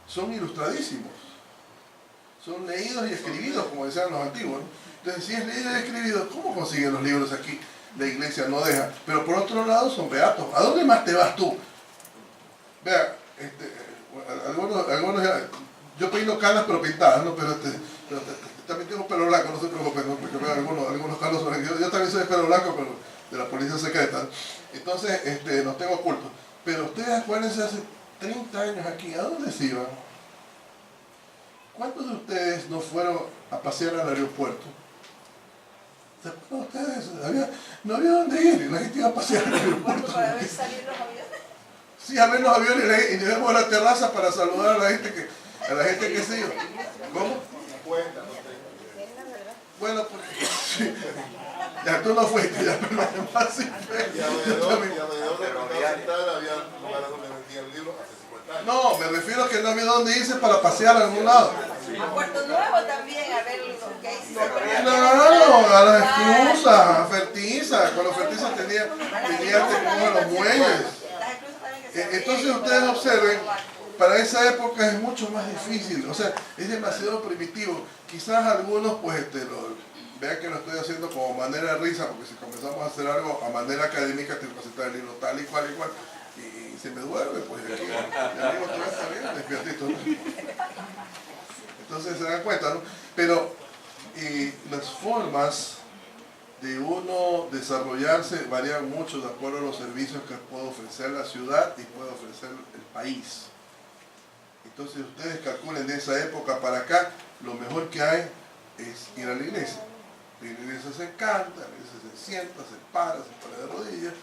son ilustradísimos. Son leídos y escribidos, como decían los antiguos, ¿no? Entonces, si es leído y escribido, ¿cómo consiguen los libros aquí? La iglesia no deja. Pero por otro lado, son beatos. ¿A dónde más te vas tú? Vea, algunos yo peino canas pero pintadas, ¿no? Pero también tengo pelo blanco, no se preocupen, ¿no? Porque veo algunos calos sobre yo también soy de pelo blanco, pero de la policía secreta, ¿no? Entonces, los tengo ocultos. Pero ustedes acuérdense, hace 30 años aquí, ¿a dónde se iban? ¿Cuántos de ustedes no fueron a pasear al aeropuerto? ¿Se acuerdan ustedes? No había dónde ir, y la gente iba a pasear al aeropuerto. Para ver salir los aviones. Sí, a ver los aviones y nos vemos a la terraza para saludar a la gente que se iba. ¿Cómo? Bueno, porque sí. Ya tú no fuiste, ya, pero además sí fue. Y alrededor de Mercado Central había lugares donde vendían libros hace 50 años. No, me refiero a que no había dónde irse para pasear a algún lado. A Puerto Nuevo también, a ver lo que hay. Claro, a las esclusas, a Fertiza, cuando Fertiza tenía los muelles. Entonces ustedes observen, para esa época es mucho más difícil, o sea, es demasiado primitivo. Quizás algunos pues vean que lo estoy haciendo como manera de risa, porque si comenzamos a hacer algo a manera académica tengo que citar el libro tal y cual, y se me duerme, pues aquí, ya digo, todo está bien, despiertito, ¿no? Entonces se dan cuenta, ¿no? Pero las formas de uno desarrollarse varían mucho de acuerdo a los servicios que puede ofrecer la ciudad y puede ofrecer el país. Entonces ustedes calculen de esa época para acá, lo mejor que hay es ir a la iglesia. La iglesia se canta, la iglesia se sienta, se pone de rodillas,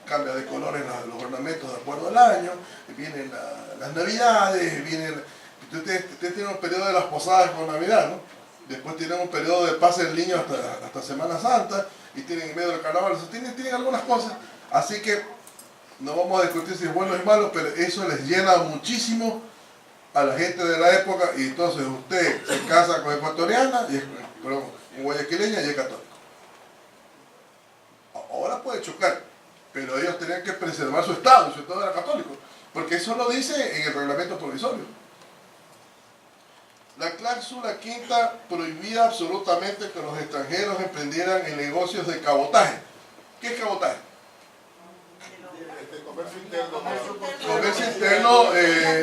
cambia de colores los ornamentos de acuerdo al año, vienen las navidades, ustedes tienen un periodo de las posadas con Navidad, ¿no? Después tienen un periodo de paz del niño hasta Semana Santa, y tienen en medio del carnaval, tienen algunas cosas, así que no vamos a discutir si es bueno o es malo, pero eso les llena muchísimo a la gente de la época, y entonces usted se casa con ecuatoriana, con guayaquileña y es católico. Ahora puede chocar, pero ellos tenían que preservar su estado era católico, porque eso lo dice en el reglamento provisorio. La cláusula quinta prohibía absolutamente que los extranjeros emprendieran en negocios de cabotaje. ¿Qué es cabotaje? Comercio interno. Comercio interno,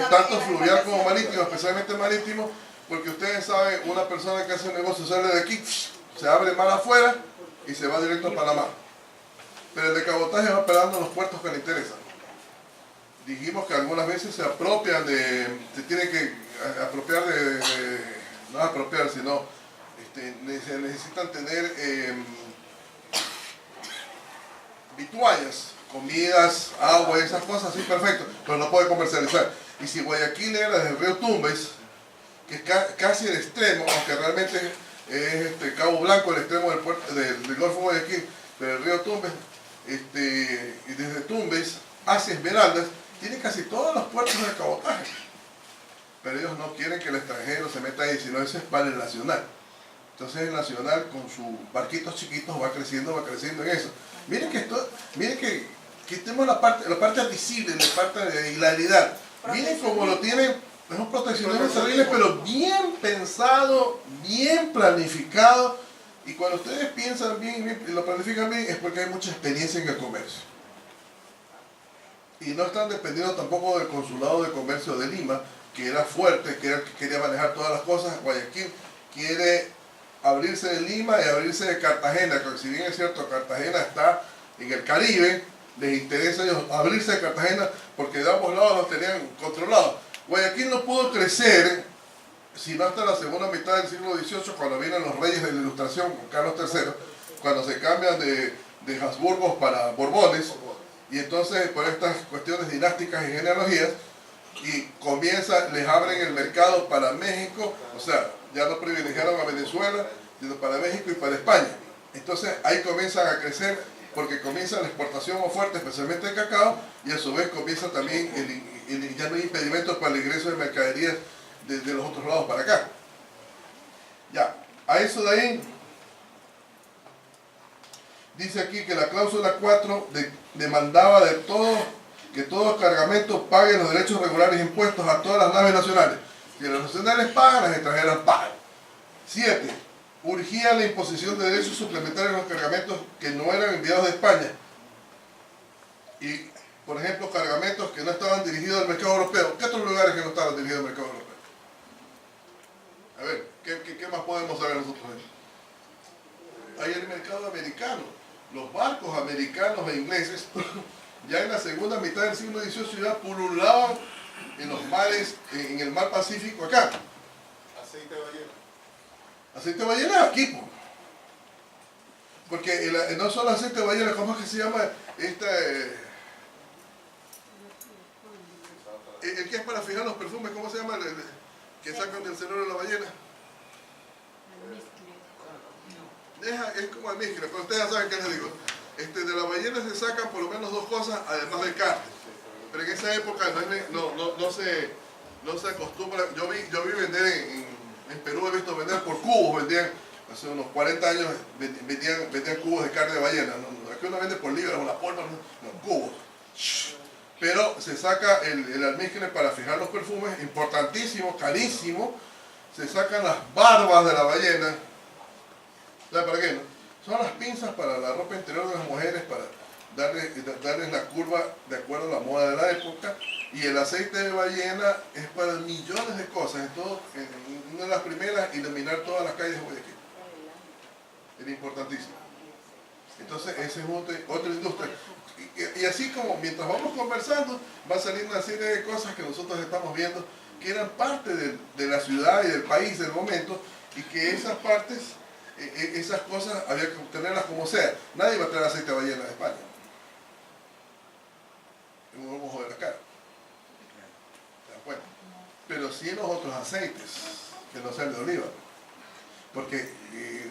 tanto fluvial como marítimo, especialmente marítimo, porque ustedes saben, una persona que hace un negocio sale de aquí, se abre mar afuera y se va directo a Panamá. Pero el de cabotaje va operando en los puertos que le interesan. Dijimos que algunas veces se apropian se tienen que apropiar no apropiar, sino se necesitan tener vituallas, comidas, agua, esas cosas, sí, perfecto, pero no puede comercializar. Y si Guayaquil era desde el río Tumbes, que es casi el extremo, aunque realmente es Cabo Blanco el extremo del Golfo de Guayaquil, pero el río Tumbes, y desde Tumbes hacia Esmeraldas, tiene casi todos los puertos de cabotaje. Pero ellos no quieren que el extranjero se meta ahí, sino ese es para el nacional. Entonces el nacional con sus barquitos chiquitos va creciendo en eso. Miren que quitemos la parte visible, la parte de hilaridad. Miren cómo lo tienen, es un proteccionismo terrible, pero bien pensado, bien planificado. Y cuando ustedes piensan bien y lo planifican bien, es porque hay mucha experiencia en el comercio. Y no están dependiendo tampoco del Consulado de Comercio de Lima, que era fuerte, que era el que quería manejar todas las cosas. Guayaquil quiere abrirse de Lima y abrirse de Cartagena, que si bien es cierto, Cartagena está en el Caribe, les interesa a ellos abrirse de Cartagena porque de ambos lados los tenían controlados. Guayaquil no pudo crecer sino hasta la segunda mitad del siglo XVIII, cuando vienen los reyes de la Ilustración con Carlos III, cuando se cambian de Habsburgos para Borbones, y entonces por estas cuestiones dinásticas y genealogías, y les abren el mercado para México, o sea, ya no privilegiaron a Venezuela, sino para México y para España. Entonces ahí comienzan a crecer, porque comienza la exportación más fuerte, especialmente de cacao, y a su vez comienza también, ya no hay impedimentos para el ingreso de mercaderías de los otros lados para acá. Ya, a eso de ahí, dice aquí que la cláusula 4 demandaba de que todo cargamento pague los derechos regulares impuestos a todas las naves nacionales. Si las nacionales pagan, las extranjeras pagan. 7. Urgía la imposición de derechos suplementarios en los cargamentos que no eran enviados de España. Y, por ejemplo, cargamentos que no estaban dirigidos al mercado europeo. ¿Qué otros lugares que no estaban dirigidos al mercado europeo? A ver, ¿qué más podemos saber nosotros ahí? Hay el mercado americano. Los barcos americanos e ingleses, ya en la segunda mitad del siglo XVIII, ya pululaban en los mares, en el mar Pacífico acá. Aceite de ballena. Aceite de ballena aquí, po. Porque no solo aceite de ballena, ¿cómo es que se llama? El que es para fijar los perfumes, ¿cómo se llama? El que sacan del cerebro de la ballena. Es como almísquila, pero ustedes ya saben qué les digo. De la ballena se sacan por lo menos 2 cosas, además del carne. Pero en esa época no se acostumbra. Yo vi vender en Perú, he visto vender por cubos, vendían hace unos 40 años, vendían cubos de carne de ballena. Aquí uno vende por libras, una polva, no, cubos. Pero se saca el almísquile para fijar los perfumes, importantísimo, carísimo. Se sacan las barbas de la ballena. ¿Sabe para qué? No? Son las pinzas para la ropa interior de las mujeres, para darles la curva de acuerdo a la moda de la época. Y el aceite de ballena es para millones de cosas. En una de las primeras, iluminar todas las calles de Guayaquil. Era importantísimo. Entonces, esa es otra industria. Y así como mientras vamos conversando, va a salir una serie de cosas que nosotros estamos viendo que eran parte de la ciudad y del país del momento, y que esas partes, esas cosas había que obtenerlas como sea. Nadie va a traer aceite de ballena de España. En un ojo de la cara. ¿Se dan cuenta? Pero sí los otros aceites, que no sean de oliva. Porque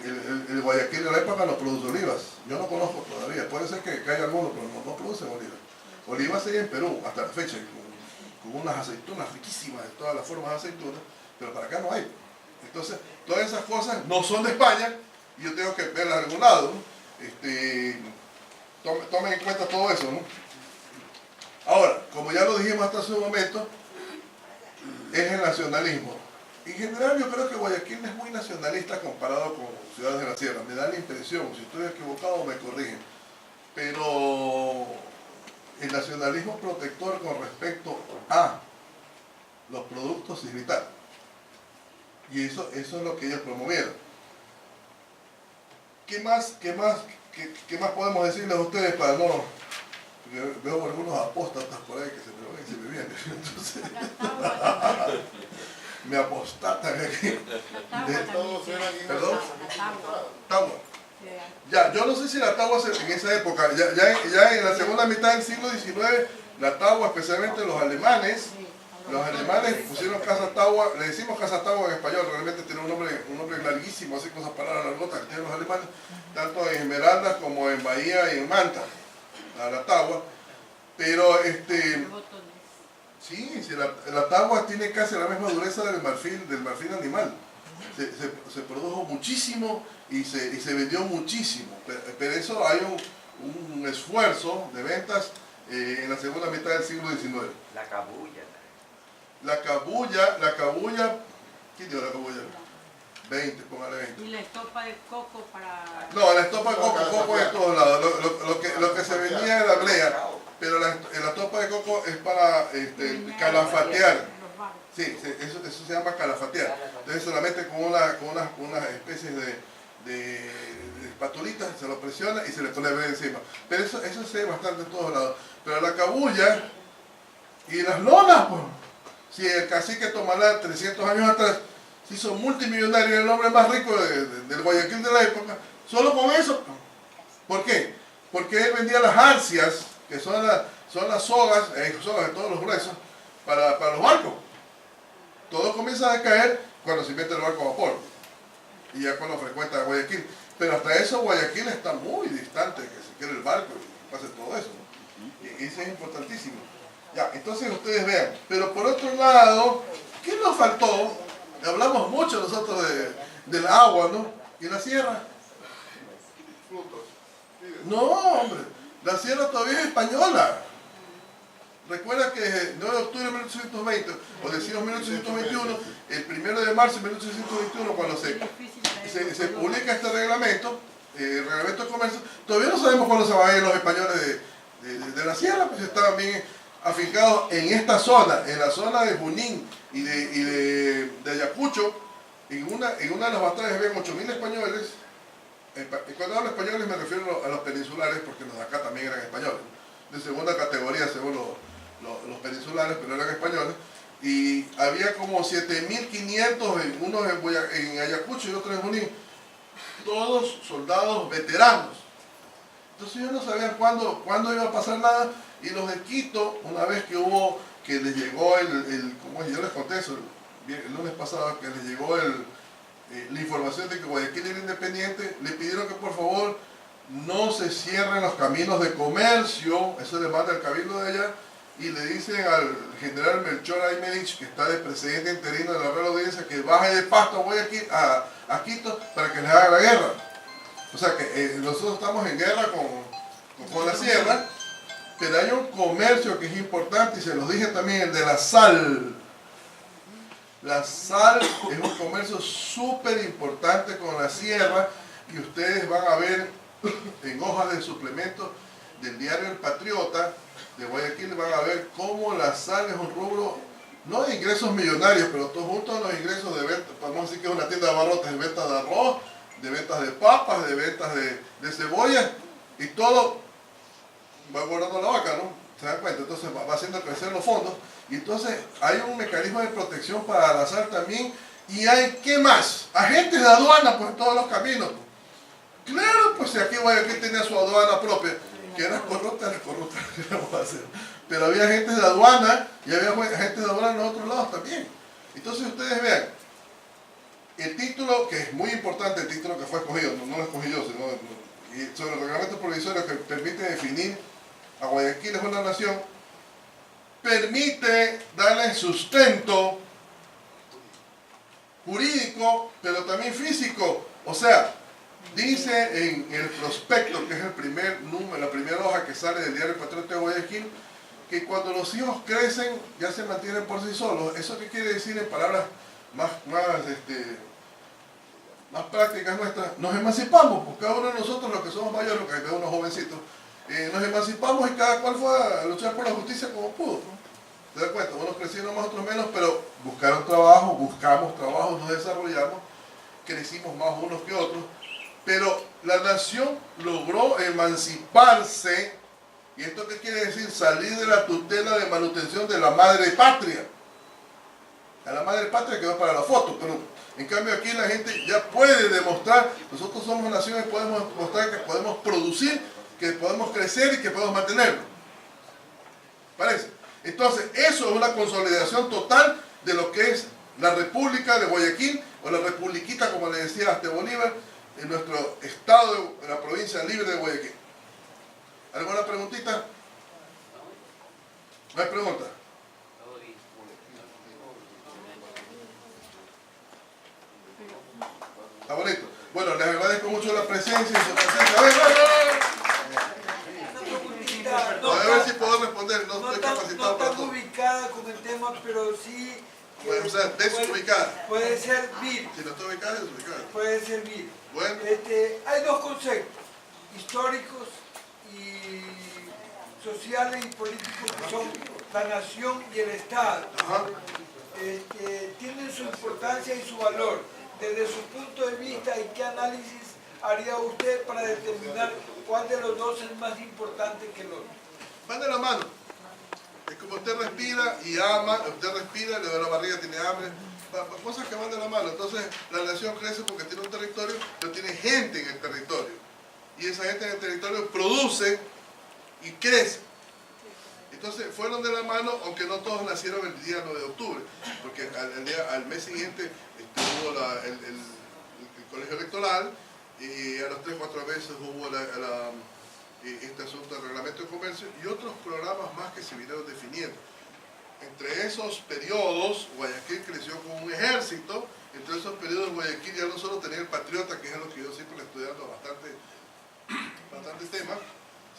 el Guayaquil de la época no produce olivas. Yo no conozco todavía. Puede ser que haya alguno, pero no producen olivas. Olivas hay en Perú, hasta la fecha, con unas aceitunas riquísimas de todas las formas de aceitunas, pero para acá no hay. Entonces, todas esas cosas no son de España, y yo tengo que verlas de algún lado, ¿no? Tomen en cuenta todo eso, ¿no? Ahora, como ya lo dijimos hasta hace un momento, es el nacionalismo. En general yo creo que Guayaquil es muy nacionalista comparado con ciudades de la sierra. Me da la impresión, si estoy equivocado me corrigen. Pero el nacionalismo protector con respecto a los productos y vital. Y eso es lo que ellos promovieron. ¿Qué más podemos decirles a ustedes para no? Porque veo algunos apóstatas por ahí que se me vienen. Entonces, me apostatan aquí. ¿Perdón? Tagua. Ya, yo no sé si la tagua en esa época, ya en la segunda mitad del siglo XIX, la tagua, especialmente los alemanes pusieron casa tagua, le decimos casa tagua en español, realmente tiene un nombre larguísimo, así con esas palabras largotas que tienen los alemanes, tanto en Esmeraldas como en Bahía y en Manta, la tagua. Pero sí, la tagua tiene casi la misma dureza del marfil animal. Se produjo muchísimo y se vendió muchísimo, pero eso hay un esfuerzo de ventas en la segunda mitad del siglo XIX. La cabulla. La cabulla, ¿quién dio la cabulla? 20, póngale 20. ¿Y la estopa de coco para...? No, la estopa de coco es de todos lados. Lo que se vendía era brea, pero la estopa de coco es para calafatear. Sí, eso se llama calafatear. Entonces solamente con unas especies de espatulitas se lo presiona y se le pone brea encima. Pero eso se ve bastante en todos lados. Pero la cabulla y las lonas, pues. Si el cacique Tomalá 300 años atrás se hizo multimillonario, el hombre más rico del Guayaquil de la época, solo con eso. ¿Por qué? Porque él vendía las arcias, que son las sogas de todos los gruesos, para los barcos. Todo comienza a caer cuando se inventa el barco a vapor. Y ya cuando frecuenta Guayaquil. Pero hasta eso Guayaquil está muy distante de que se quiera el barco y pase todo eso, ¿no? Y eso es importantísimo. Ya, entonces ustedes vean. Pero por otro lado, ¿qué nos faltó? Hablamos mucho nosotros del agua, ¿no? ¿Y la sierra? Frutos. No, hombre. La sierra todavía es española. Recuerda que el 9 de octubre de 1820, o decimos 1821, el 1 de marzo de 1821, cuando se publica este reglamento, el reglamento de comercio, todavía no sabemos cuándo se van a ir los españoles de la sierra, pues estaban bien afincados en esta zona, en la zona de Junín y de Ayacucho. En una de las batallas habían 8.000 españoles. Cuando hablo españoles me refiero a los peninsulares, porque los de acá también eran españoles, de segunda categoría según los peninsulares, pero eran españoles, y había como 7.500, unos en Ayacucho y otros en Junín, todos soldados veteranos. Entonces ellos no sabían cuándo iba a pasar nada, y los de Quito, una vez que les llegó como yo les conté eso el lunes pasado, que les llegó la información de que Guayaquil era independiente, le pidieron que por favor no se cierren los caminos de comercio, eso le manda el cabildo de allá, y le dicen al general Melchor Aymerich, que está de presidente interino de la Real Audiencia, que baje de Pasto a Guayaquil, a Quito, para que les haga la guerra. O sea que nosotros estamos en guerra con la sierra, pero hay un comercio que es importante, y se los dije también, el de la sal. La sal es un comercio súper importante con la sierra, y ustedes van a ver en hojas de suplemento del diario El Patriota de Guayaquil, van a ver cómo la sal es un rubro, no de ingresos millonarios, pero todos juntos a los ingresos de venta. Podemos decir que es una tienda de abarrotes, de ventas de arroz, de ventas de papas, de ventas de cebolla, y todo va guardando la vaca, ¿no? ¿Se dan cuenta? Entonces va haciendo crecer los fondos, y entonces hay un mecanismo de protección para la sal también, y hay, ¿qué más? Agentes de aduana, pues, en todos los caminos. Claro, pues si aquí Guayaquil tenía su aduana propia, que era corrupta, ¿qué vamos a hacer? Pero había agentes de aduana, y había agentes de aduana en los otros lados también. Entonces ustedes vean, el título, que es muy importante, el título que fue escogido, no lo escogí yo, sino sobre el reglamento provisorio que permite definir a Guayaquil es una nación, permite darle sustento jurídico, pero también físico. O sea, dice en el prospecto, que es el primer número, la primera hoja que sale del diario El Patriota de Guayaquil, que cuando los hijos crecen ya se mantienen por sí solos. ¿Eso qué quiere decir en palabras más prácticas nuestras? Nos emancipamos, porque cada uno de nosotros, los que somos mayores, los que veo unos jovencitos, nos emancipamos, y cada cual fue a luchar por la justicia como pudo, ¿no? ¿Te das cuenta? Unos crecieron más, otros menos, pero buscaron trabajo, buscamos trabajo, nos desarrollamos, crecimos más unos que otros, pero la nación logró emanciparse. ¿Y esto qué quiere decir? Salir de la tutela de manutención de la madre patria. A la madre patria quedó para la foto, pero en cambio aquí la gente ya puede demostrar, nosotros somos naciones, podemos mostrar que podemos producir, que podemos crecer y que podemos mantenerlo. ¿Parece? Entonces, eso es una consolidación total de lo que es la República de Guayaquil, o la Republiquita, como le decía hasta Bolívar, en nuestro estado, en la provincia libre de Guayaquil. ¿Alguna preguntita? ¿No hay pregunta? Está bonito. Bueno, les agradezco mucho la presencia y su presencia. A ver si puedo responder, no estoy capacitado para todo. No está ubicada con el tema, pero sí... Puede ser desubicada. Puede servir. Si no está ubicada, es desubicada. Puede servir. Bueno. Hay dos conceptos, históricos y sociales y políticos, que son la nación y el Estado. Tienen su importancia y su valor. Desde su punto de vista, ¿y qué análisis haría usted para determinar cuál de los dos es más importante que el otro? Van de la mano. Es como usted respira y ama, usted respira, le da la barriga, tiene hambre, cosas que van de la mano. Entonces la nación crece porque tiene un territorio, pero tiene gente en el territorio. Y esa gente en el territorio produce y crece. Entonces fueron de la mano, aunque no todos nacieron el día 9 de octubre, porque al mes siguiente hubo el colegio electoral, y a los 3-4 meses hubo este asunto del reglamento de comercio y otros programas más que se vinieron definiendo. Entre esos periodos, Guayaquil creció como un ejército. Entre esos periodos, Guayaquil ya no solo tenía el Patriota, que es lo que yo siempre estudiando bastante temas,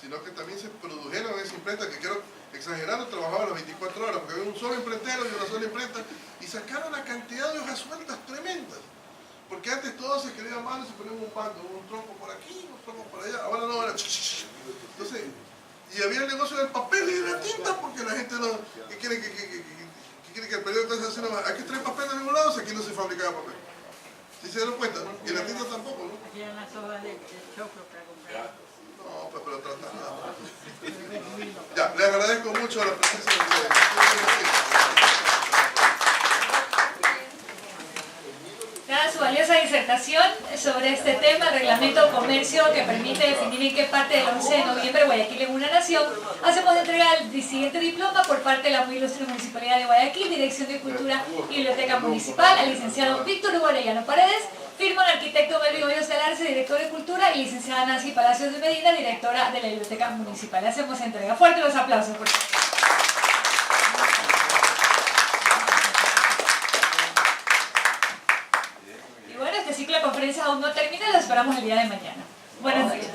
sino que también se produjeron en esa imprenta, que quiero exagerar, trabajaba las 24 horas, porque había un solo imprentero y una sola imprenta, y sacaron una cantidad de hojas sueltas tremendas. Porque antes todo se escribía a mano y se ponía un pando, un tronco por aquí, un tronco por allá, ahora no, era entonces, y había el negocio del papel y de la tinta, porque la gente no, que quiere que el periódico esté haciendo más, aquí trae papel de ningún lado, si aquí no se fabricaba papel. ¿Sí se dieron cuenta? ¿No? Y la tinta tampoco, ¿no? Aquí eran las hojas de choclo para comprar. No, pero tratan nada. Ya, les agradezco mucho la presencia de ustedes. Dada su valiosa disertación sobre este tema, el reglamento de comercio que permite definir en qué parte del 11 de noviembre Guayaquil es una nación, hacemos entrega del siguiente diploma por parte de la muy ilustre Municipalidad de Guayaquil, Dirección de Cultura y Biblioteca Municipal, al licenciado Víctor Hugo Arellano Paredes, firma el arquitecto Melvin Hoyos Galarce, director de Cultura, y licenciada Nancy Palacios de Medina, directora de la Biblioteca Municipal. Hacemos entrega. Fuerte los aplausos, por favor. Bueno, este ciclo de conferencias aún no termina, lo esperamos el día de mañana. Buenas noches.